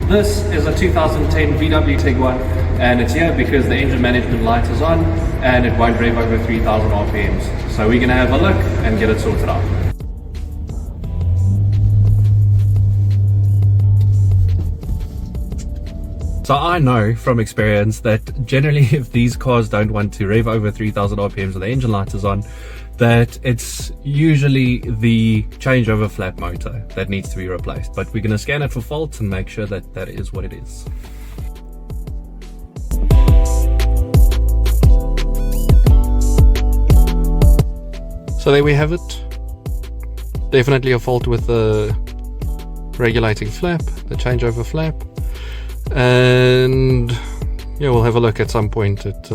This is a 2010 VW Tiguan, and it's here because the engine management light is on and it won't rev over 3,000 RPMs. So we're going to have a look and get it sorted out. So I know from experience that generally if these cars don't want to rev over 3,000 RPMs and the engine light is on, that it's usually the changeover flap motor that needs to be replaced. But we're going to scan it for faults and make sure that that is what it is. So there we have it. Definitely a fault with the regulating flap, the changeover flap. And yeah, we'll have a look at some point. It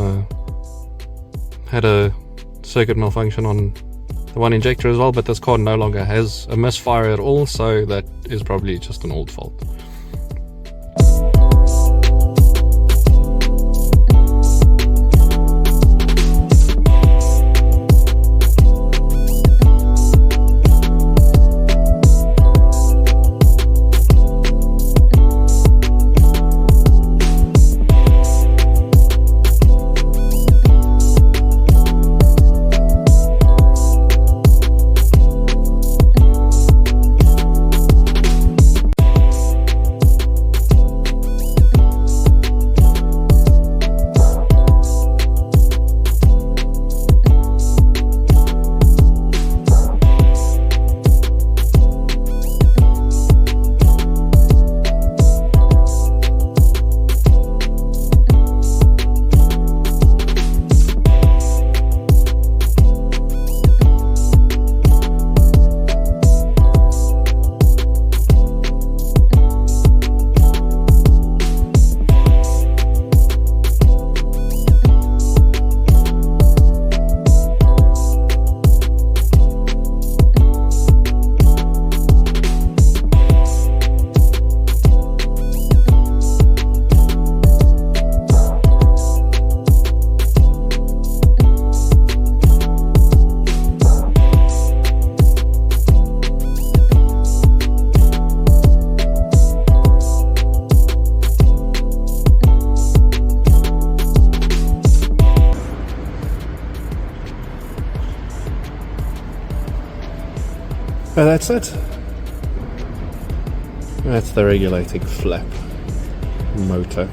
had a circuit malfunction on the one injector as well, but this car no longer has a misfire at all, so that is probably just an old fault. Oh, that's it. That's the regulating flap motor.